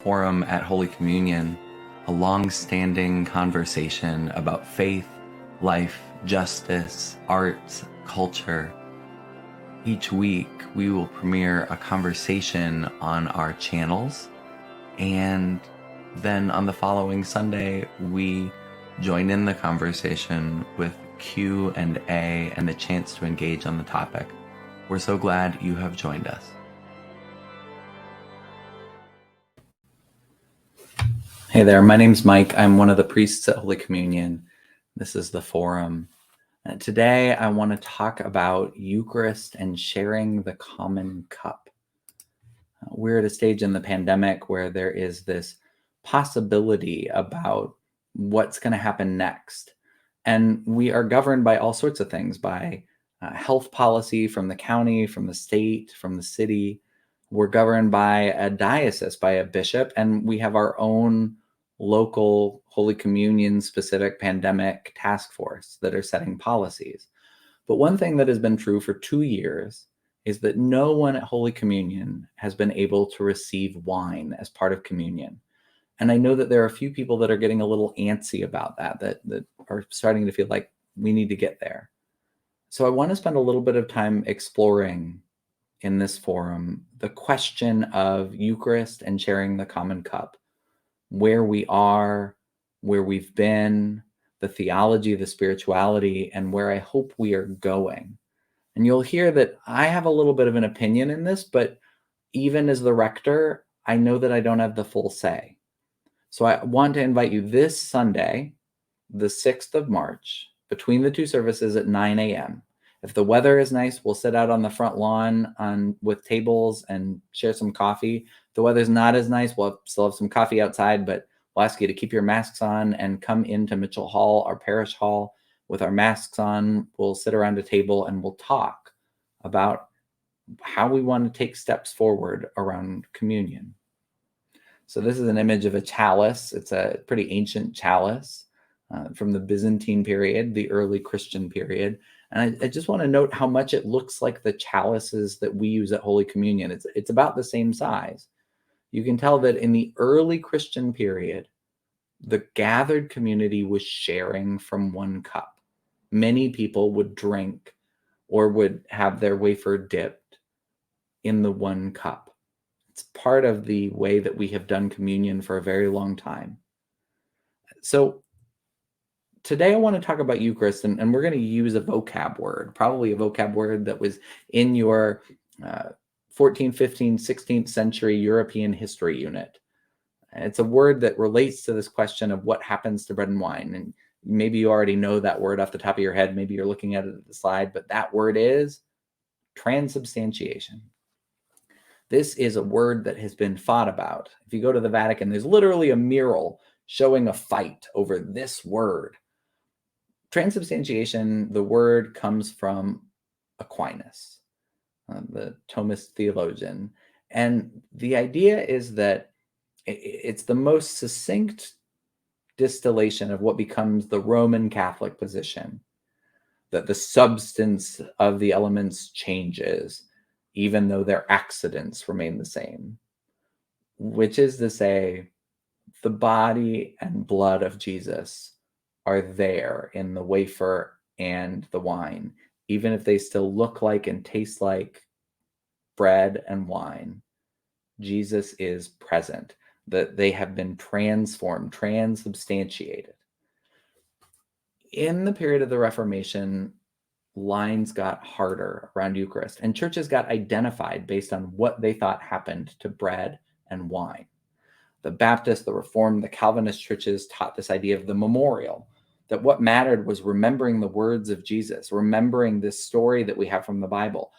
Forum at Holy Communion, a long-standing conversation about faith, life, justice, arts, culture. Each week, we will premiere a conversation on our channels, and then on the following Sunday, we join in the conversation with Q&A and the chance to engage on the topic. We're so glad you have joined us. Hey there, my name's Mike. I'm one of the priests at Holy Communion. This is the Forum. And today I want to talk about Eucharist and sharing the common cup. We're at a stage in the pandemic where there is this possibility about what's going to happen next. And we are governed by all sorts of things, by health policy from the county, from the state, from the city. We're governed by a diocese, by a bishop, and we have our own local Holy Communion specific pandemic task force that are setting policies. But one thing that has been true for 2 years is that no one at Holy Communion has been able to receive wine as part of communion. And I know that there are a few people that are getting a little antsy about that are starting to feel like we need to get there. So I want to spend a little bit of time exploring in this forum the question of Eucharist and sharing the common cup, where we are, where we've been, the theology, the spirituality, and where I hope we are going. And you'll hear that I have a little bit of an opinion in this, but even as the rector, I know that I don't have the full say. So I want to invite you this Sunday, the 6th of March, between the two services at 9 a.m. If the weather is nice, we'll sit out on the front lawn with tables and share some coffee. If the weather's not as nice, we'll still have some coffee outside, but we'll ask you to keep your masks on and come into Mitchell Hall, our parish hall, with our masks on. We'll sit around a table and we'll talk about how we want to take steps forward around communion. So this is an image of a chalice. It's a pretty ancient chalice from the Byzantine period, the early Christian period. And I just want to note how much it looks like the chalices that we use at Holy Communion. It's about the same size. You can tell that in the early Christian period, the gathered community was sharing from one cup. Many people would drink or would have their wafer dipped in the one cup. It's part of the way that we have done communion for a very long time. So today I want to talk about Eucharist, and we're going to use a vocab word, probably a vocab word that was in your 14th, 15th, 16th century European history unit. And it's a word that relates to this question of what happens to bread and wine. And maybe you already know that word off the top of your head. Maybe you're looking at it at the slide, but that word is transubstantiation. This is a word that has been fought about. If you go to the Vatican, there's literally a mural showing a fight over this word. Transubstantiation, the word comes from Aquinas, the Thomist theologian. And the idea is that it's the most succinct distillation of what becomes the Roman Catholic position, that the substance of the elements changes, even though their accidents remain the same, which is to say, the body and blood of Jesus are there in the wafer and the wine, even if they still look like and taste like bread and wine. Jesus is present, that they have been transformed, transubstantiated. In the period of the Reformation, lines got harder around Eucharist, and churches got identified based on what they thought happened to bread and wine. The Baptist, the Reformed, the Calvinist churches taught this idea of the memorial, that what mattered was remembering the words of Jesus, remembering this story that we have from the Bible.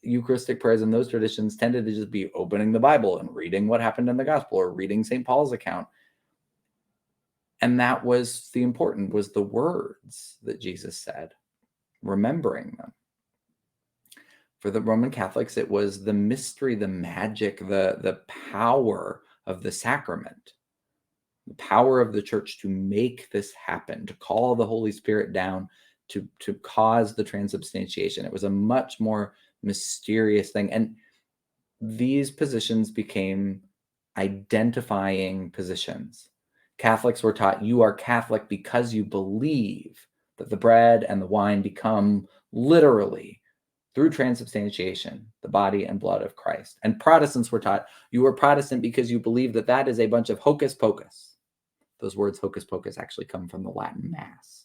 Eucharistic prayers in those traditions tended to just be opening the Bible and reading what happened in the gospel or reading St. Paul's account. And that was the important, was the words that Jesus said, remembering them. For the Roman Catholics, it was the mystery, the magic, the power of the sacrament, the power of the church to make this happen, to call the Holy Spirit down, to cause the transubstantiation. It was a much more mysterious thing. And these positions became identifying positions. Catholics were taught you are Catholic because you believe that the bread and the wine become literally, through transubstantiation, the body and blood of Christ. And Protestants were taught you are Protestant because you believe that that is a bunch of hocus pocus. Those words hocus pocus actually come from the Latin Mass.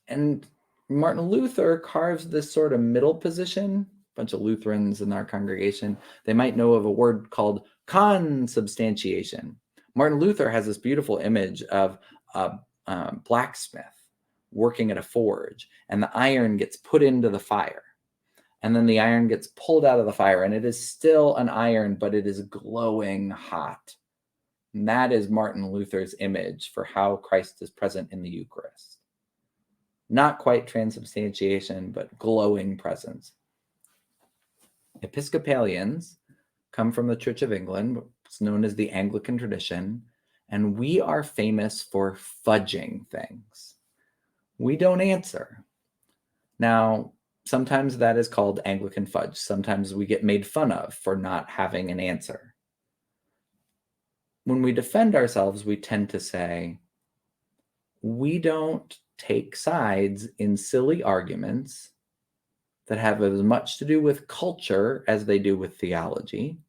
And Martin Luther carves this sort of middle position. A bunch of Lutherans in our congregation, they might know of a word called consubstantiation. Martin Luther has this beautiful image of a blacksmith working at a forge, and the iron gets put into the fire, and then the iron gets pulled out of the fire, and it is still an iron, but it is glowing hot. And that is Martin Luther's image for how Christ is present in the Eucharist. Not quite transubstantiation, but glowing presence. Episcopalians come from the Church of England. It's known as the Anglican tradition, and we are famous for fudging things. We don't answer. Now, sometimes that is called Anglican fudge. Sometimes we get made fun of for not having an answer. When we defend ourselves, we tend to say, we don't take sides in silly arguments that have as much to do with culture as they do with theology.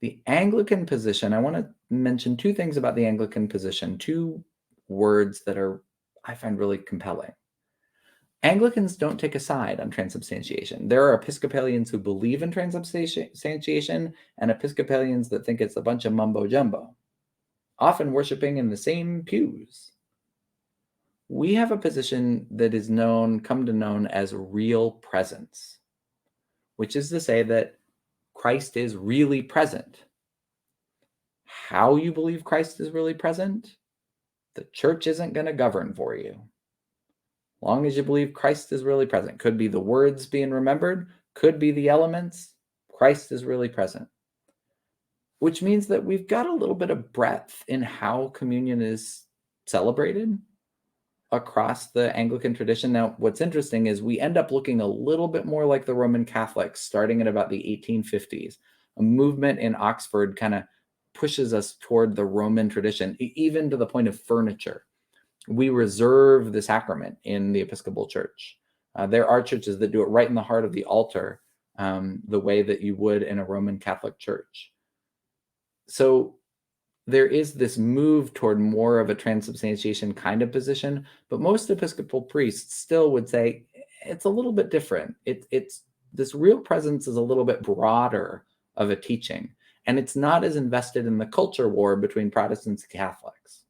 The Anglican position, I want to mention two things about the Anglican position, two words that I find really compelling. Anglicans don't take a side on transubstantiation. There are Episcopalians who believe in transubstantiation and Episcopalians that think it's a bunch of mumbo jumbo, often worshiping in the same pews. We have a position that is come to known as real presence, which is to say that Christ is really present. How you believe Christ is really present, the church isn't going to govern for you. As long as you believe Christ is really present. Could be the words being remembered, could be the elements. Christ is really present. Which means that we've got a little bit of breadth in how communion is celebrated across the Anglican tradition. Now, what's interesting is we end up looking a little bit more like the Roman Catholics starting in about the 1850s. A movement in Oxford kind of pushes us toward the Roman tradition, even to the point of furniture. We reserve the sacrament in the Episcopal Church. There are churches that do it right in the heart of the altar, the way that you would in a Roman Catholic church. So there is this move toward more of a transubstantiation kind of position, but most Episcopal priests still would say it's a little bit different. It's this real presence is a little bit broader of a teaching, and it's not as invested in the culture war between Protestants and Catholics.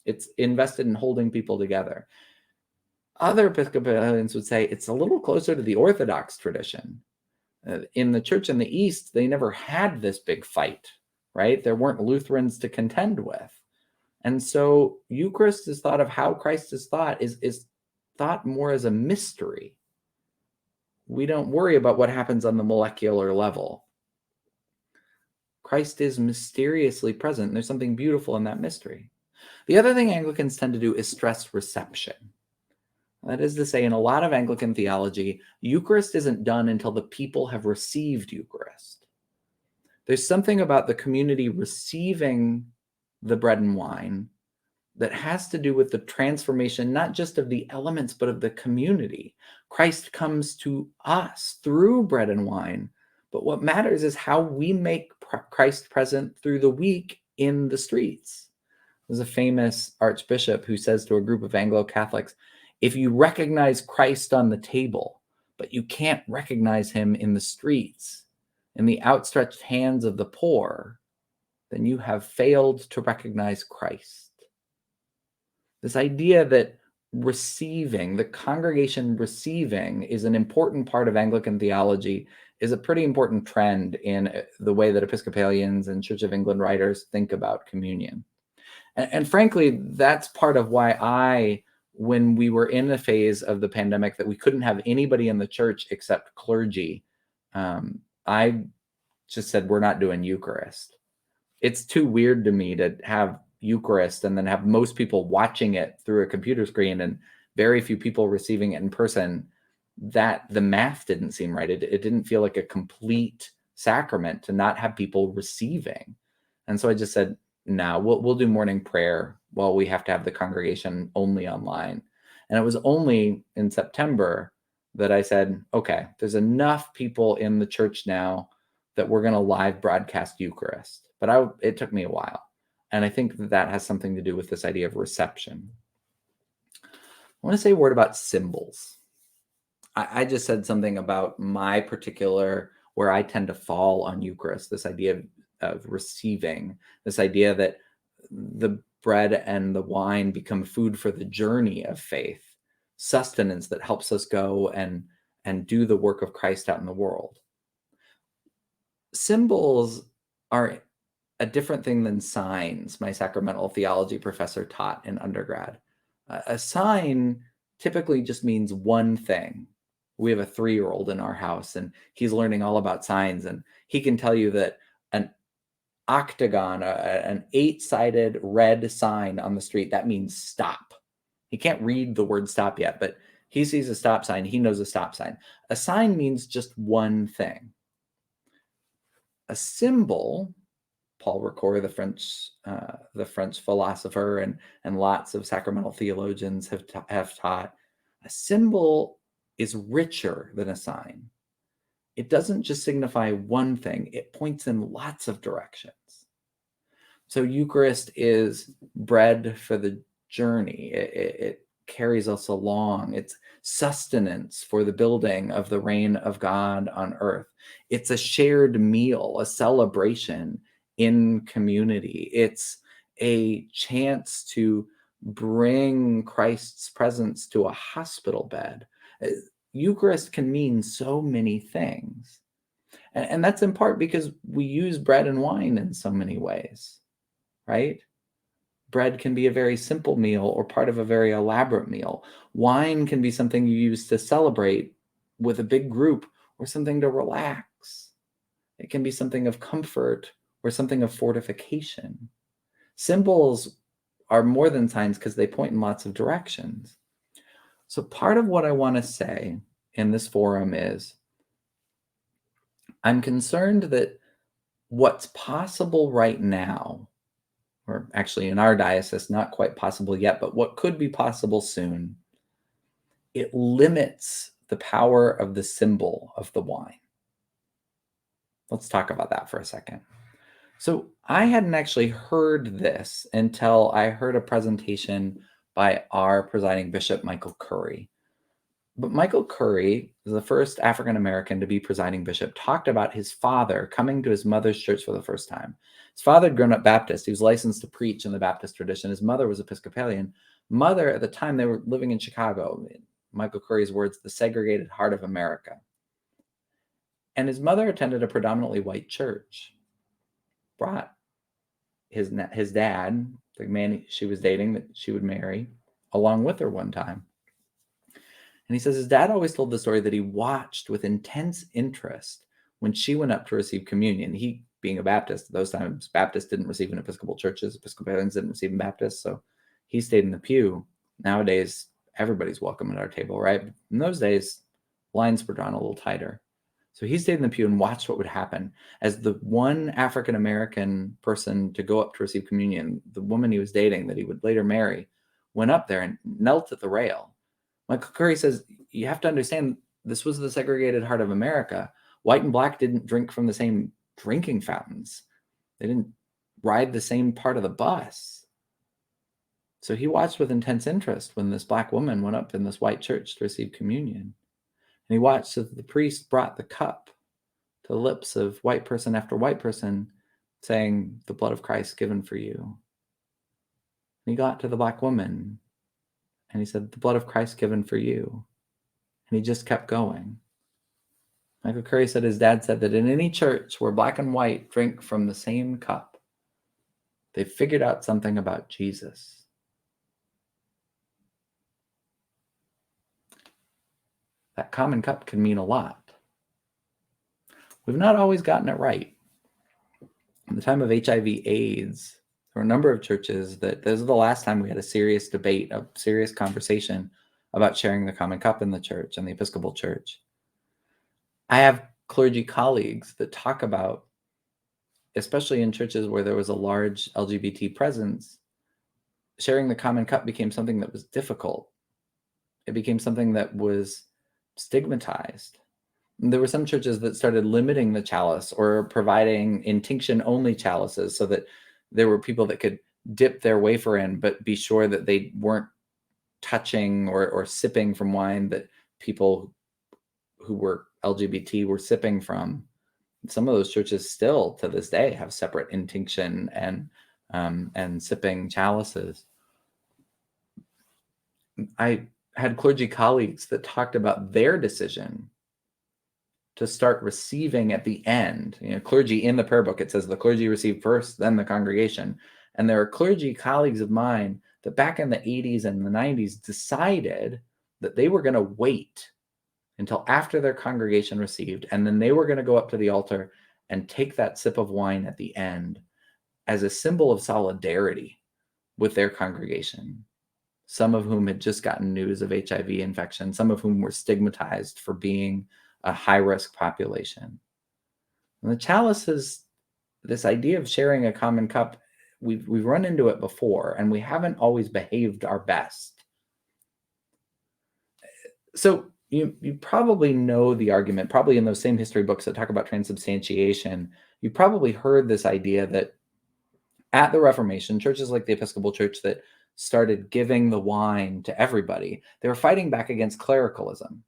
It's invested in holding people together. Other Episcopalians would say it's a little closer to the Orthodox tradition. In the church in the East, they never had this big fight, right? There weren't Lutherans to contend with. And so Eucharist is thought of how Christ is thought is thought more as a mystery. We don't worry about what happens on the molecular level. Christ is mysteriously present. There's something beautiful in that mystery. The other thing Anglicans tend to do is stress reception. That is to say, in a lot of Anglican theology, Eucharist isn't done until the people have received Eucharist. There's something about the community receiving the bread and wine that has to do with the transformation, not just of the elements, but of the community. Christ comes to us through bread and wine, but what matters is how we make Christ present through the week in the streets. There's a famous archbishop who says to a group of Anglo-Catholics, if you recognize Christ on the table, but you can't recognize him in the streets, in the outstretched hands of the poor, then you have failed to recognize Christ. This idea that receiving, the congregation receiving, is an important part of Anglican theology is a pretty important trend in the way that Episcopalians and Church of England writers think about communion. And frankly, that's part of why when we were in a phase of the pandemic that we couldn't have anybody in the church except clergy, I just said, we're not doing Eucharist. It's too weird to me to have Eucharist and then have most people watching it through a computer screen and very few people receiving it in person. That the math didn't seem right. It didn't feel like a complete sacrament to not have people receiving. And so I just said, no, we'll do morning prayer while we have to have the congregation only online. And it was only in September that I said, okay, there's enough people in the church now that we're going to live broadcast Eucharist. But it took me a while. And I think that has something to do with this idea of reception. I want to say a word about symbols. I just said something about my particular, where I tend to fall on Eucharist, this idea of receiving, this idea that the bread and the wine become food for the journey of faith, sustenance that helps us go and do the work of Christ out in the world. Symbols are a different thing than signs, my sacramental theology professor taught in undergrad. A sign typically just means one thing. We have a 3-year-old in our house, and he's learning all about signs, and he can tell you that an octagon, an 8-sided red sign on the street, that means stop. He can't read the word stop yet, but he sees a stop sign. He knows a stop sign. A sign means just one thing. A symbol, Paul Ricoeur, the French philosopher, and lots of sacramental theologians have taught, a symbol is richer than a sign. It doesn't just signify one thing, it points in lots of directions. So Eucharist is bread for the journey. It carries us along. It's sustenance for the building of the reign of God on earth. It's a shared meal, a celebration in community. It's a chance to bring Christ's presence to a hospital bed. Eucharist can mean so many things. And that's in part because we use bread and wine in so many ways, right? Bread can be a very simple meal or part of a very elaborate meal. Wine can be something you use to celebrate with a big group or something to relax. It can be something of comfort or something of fortification. Symbols are more than signs because they point in lots of directions. So part of what I want to say in this forum is I'm concerned that what's possible right now, or actually in our diocese, not quite possible yet, but what could be possible soon, it limits the power of the symbol of the wine. Let's talk about that for a second. So I hadn't actually heard this until I heard a presentation by our presiding bishop, Michael Curry. But Michael Curry, the first African-American to be presiding bishop, talked about his father coming to his mother's church for the first time. His father had grown up Baptist. He was licensed to preach in the Baptist tradition. His mother was Episcopalian. Mother, at the time, they were living in Chicago. Michael Curry's words, the segregated heart of America. And his mother attended a predominantly white church. Brought his dad, the man she was dating that she would marry, along with her one time. And he says his dad always told the story that he watched with intense interest when she went up to receive communion. He, being a Baptist, those times Baptists didn't receive in Episcopal churches, Episcopalians didn't receive in Baptists, so he stayed in the pew. Nowadays, everybody's welcome at our table, right? In those days, lines were drawn a little tighter. So he stayed in the pew and watched what would happen. As the one African-American person to go up to receive communion, the woman he was dating that he would later marry, went up there and knelt at the rail. Michael Curry says, you have to understand, this was the segregated heart of America. White and black didn't drink from the same drinking fountains. They didn't ride the same part of the bus. So he watched with intense interest when this black woman went up in this white church to receive communion. And he watched as the priest brought the cup to the lips of white person after white person, saying, the blood of Christ given for you. And he got to the black woman, and he said, the blood of Christ given for you. And he just kept going. Michael Curry said his dad said that in any church where black and white drink from the same cup, they figured out something about Jesus. That common cup can mean a lot. We've not always gotten it right. In the time of HIV/AIDS, there were a number of churches that this is the last time we had a serious debate, a serious conversation about sharing the common cup in the church and the Episcopal Church. I have clergy colleagues that talk about, especially in churches where there was a large LGBT presence, sharing the common cup became something that was difficult. It became something that was stigmatized. And there were some churches that started limiting the chalice or providing intinction only chalices so that there were people that could dip their wafer in, but be sure that they weren't touching or sipping from wine that people who were LGBT were sipping from. Some of those churches still to this day have separate intinction and sipping chalices. I had clergy colleagues that talked about their decision to start receiving at the end. Clergy in the prayer book, it says the clergy receive first, then the congregation. And there are clergy colleagues of mine that back in the 80s and the 90s decided that they were going to wait until after their congregation received, and then they were going to go up to the altar and take that sip of wine at the end as a symbol of solidarity with their congregation, some of whom had just gotten news of HIV infection, some of whom were stigmatized for being a high-risk population. And the chalice is this idea of sharing a common cup. We've run into it before, and we haven't always behaved our best. So you probably know the argument, probably in those same history books that talk about transubstantiation. You probably heard this idea that at the Reformation, churches like the Episcopal Church that started giving the wine to everybody, they were fighting back against clericalism.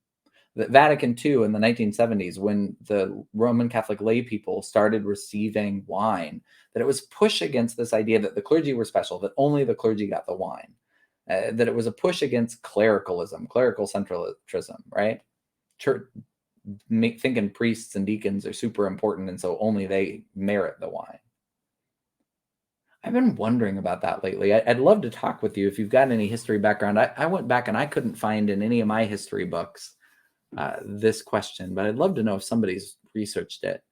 The Vatican II in the 1970s, when the Roman Catholic lay people started receiving wine, that it was push against this idea that the clergy were special, that only the clergy got the wine. That it was a push against clericalism, clerical centralism, right? Church thinking priests and deacons are super important, and so only they merit the wine. I've been wondering about that lately. I'd love to talk with you if you've got any history background. I went back and I couldn't find in any of my history books this question, but I'd love to know if somebody's researched it.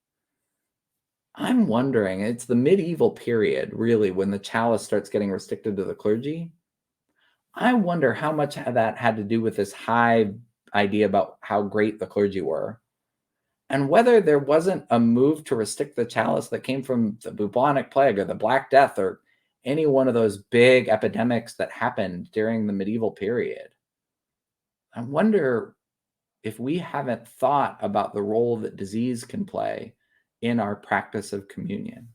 I'm wondering, it's the medieval period, really, when the chalice starts getting restricted to the clergy. I wonder how much that had to do with this high idea about how great the clergy were, and whether there wasn't a move to restrict the chalice that came from the bubonic plague or the Black Death or any one of those big epidemics that happened during the medieval period. I wonder if we haven't thought about the role that disease can play in our practice of communion.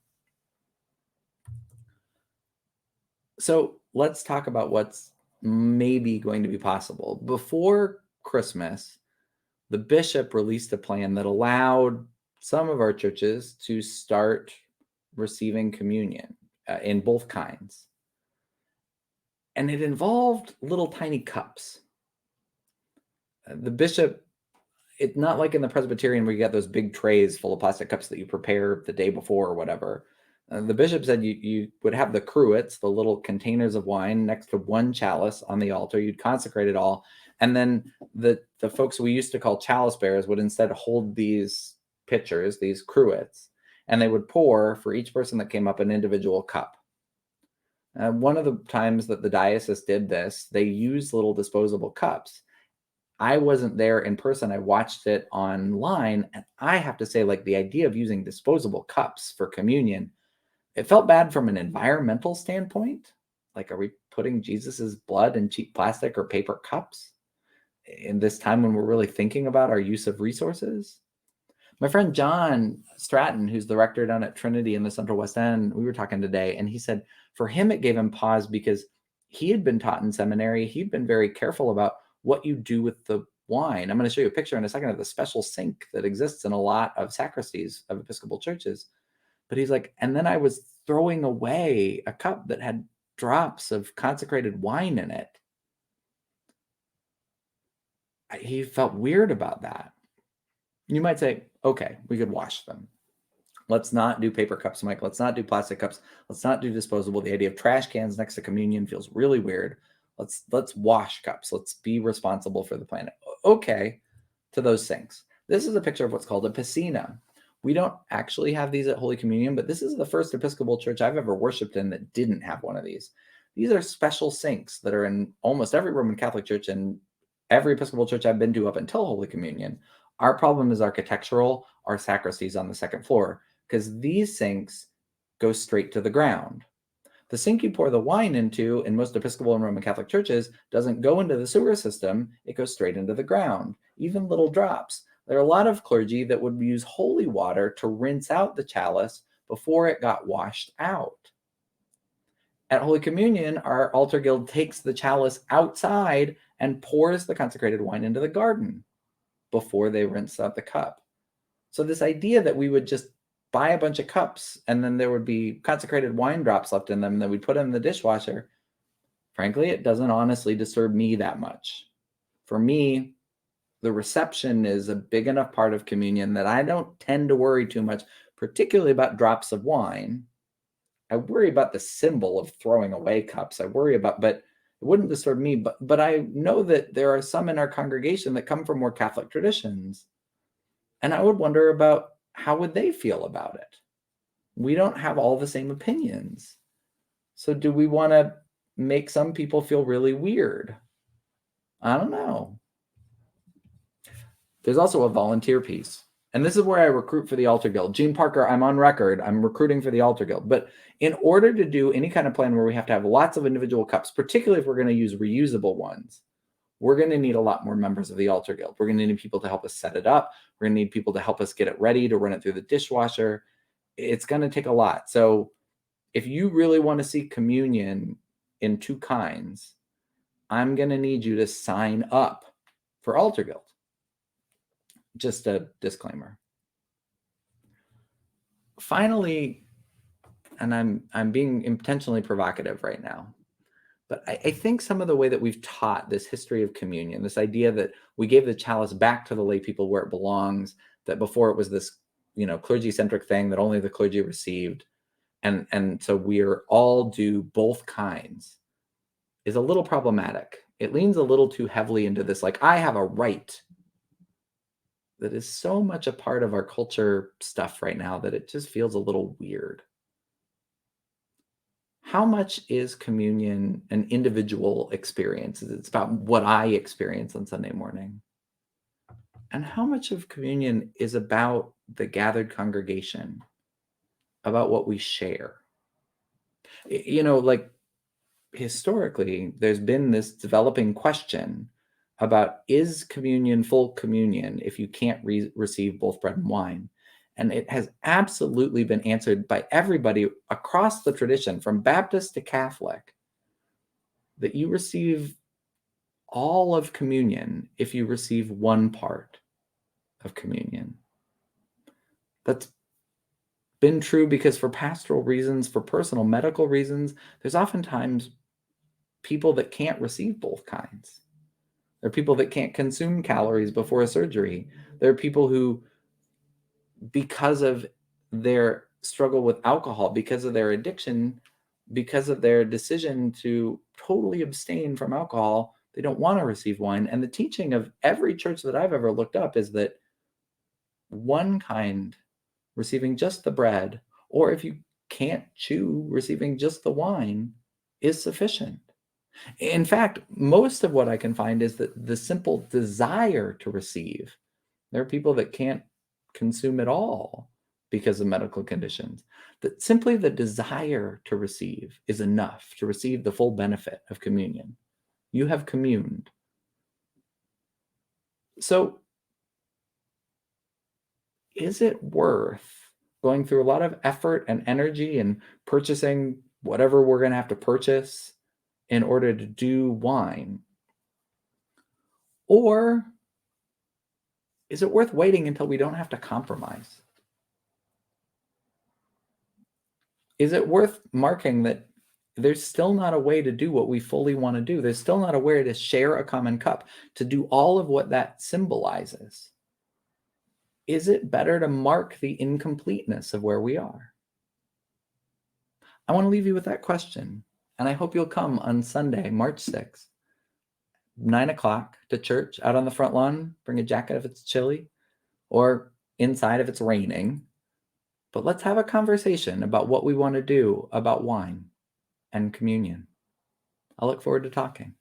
So let's talk about what's maybe going to be possible. Before Christmas, the bishop released a plan that allowed some of our churches to start receiving communion in both kinds. And it involved little tiny cups. The bishop, it's not like in the Presbyterian where you got those big trays full of plastic cups that you prepare the day before or whatever. The bishop said you would have the cruets, the little containers of wine, next to one chalice on the altar. You'd consecrate it all. And then the folks we used to call chalice bearers would instead hold these pitchers, these cruets, and they would pour for each person that came up an individual cup. One of the times that the diocese did this, they used little disposable cups. I wasn't there in person. I watched it online. And I have to say, like, the idea of using disposable cups for communion, it felt bad from an environmental standpoint. Like, are we putting Jesus's blood in cheap plastic or paper cups in this time when we're really thinking about our use of resources? My friend John Stratton, who's the rector down at Trinity in the Central West End, we were talking today, and he said for him it gave him pause because he had been taught in seminary. He'd been very careful about what you do with the wine. I'm going to show you a picture in a second of the special sink that exists in a lot of sacristies of Episcopal churches. But he's like, and then I was throwing away a cup that had drops of consecrated wine in it. He felt weird about that. You might say, okay, we could wash them. Let's not do paper cups, Mike. Let's not do plastic cups. Let's not do disposable. The idea of trash cans next to communion feels really weird. Let's wash cups. Let's be responsible for the planet. Okay, to those things. This is a picture of what's called a piscina. We don't actually have these at Holy Communion, but this is the first Episcopal church I've ever worshiped in that didn't have one of these. These are special sinks that are in almost every Roman Catholic church and every Episcopal church I've been to up until Holy Communion. Our problem is architectural. our sacristies on the second floor, because these sinks go straight to the ground. The sink you pour the wine into in most Episcopal and Roman Catholic churches doesn't go into the sewer system. It goes straight into the ground, even little drops. There are a lot of clergy that would use holy water to rinse out the chalice before it got washed out. At Holy Communion, our altar guild takes the chalice outside and pours the consecrated wine into the garden before they rinse out the cup. So this idea that we would just buy a bunch of cups and then there would be consecrated wine drops left in them and then we'd put them in the dishwasher, frankly, it doesn't honestly disturb me that much. For me, the reception is a big enough part of communion that I don't tend to worry too much, particularly about drops of wine. I worry about the symbol of throwing away cups. I worry about, but it wouldn't disturb me. But I know that there are some in our congregation that come from more Catholic traditions. And I would wonder about how would they feel about it? We don't have all the same opinions. So do we want to make some people feel really weird? I don't know. There's also a volunteer piece. And this is where I recruit for the Altar Guild. Gene Parker, I'm on record. I'm recruiting for the Altar Guild. But in order to do any kind of plan where we have to have lots of individual cups, particularly if we're going to use reusable ones, we're going to need a lot more members of the Altar Guild. We're going to need people to help us set it up. We're going to need people to help us get it ready, to run it through the dishwasher. It's going to take a lot. So if you really want to see communion in two kinds, I'm going to need you to sign up for Altar Guild. Just a disclaimer. Finally, and I'm being intentionally provocative right now, but I think some of the way that we've taught this history of communion, this idea that we gave the chalice back to the lay people where it belongs, that before it was this, clergy-centric thing that only the clergy received, and so we're all due both kinds, is a little problematic. It leans a little too heavily into this, like, I have a right, that is so much a part of our culture stuff right now that it just feels a little weird. How much is communion an individual experience? It's about what I experience on Sunday morning. And how much of communion is about the gathered congregation, about what we share? Like historically, there's been this developing question about, is communion full communion if you can't receive both bread and wine? And it has absolutely been answered by everybody across the tradition, from Baptist to Catholic, that you receive all of communion if you receive one part of communion. That's been true because for pastoral reasons, for personal medical reasons, there's oftentimes people that can't receive both kinds. There are people that can't consume calories before a surgery. There are people who, because of their struggle with alcohol, because of their addiction, because of their decision to totally abstain from alcohol, they don't want to receive wine. And the teaching of every church that I've ever looked up is that one kind, receiving just the bread, or if you can't chew, receiving just the wine, is sufficient. In fact, most of what I can find is that the simple desire to receive, there are people that can't consume at all because of medical conditions, that simply the desire to receive is enough to receive the full benefit of communion. You have communed. So is it worth going through a lot of effort and energy and purchasing whatever we're going to have to purchase in order to do wine? Or is it worth waiting until we don't have to compromise? Is it worth marking that there's still not a way to do what we fully want to do? There's still not a way to share a common cup, to do all of what that symbolizes. Is it better to mark the incompleteness of where we are? I want to leave you with that question. And I hope you'll come on Sunday, March 6th, 9 o'clock to church out on the front lawn. Bring a jacket if it's chilly, or inside if it's raining. But let's have a conversation about what we want to do about wine and communion. I look forward to talking.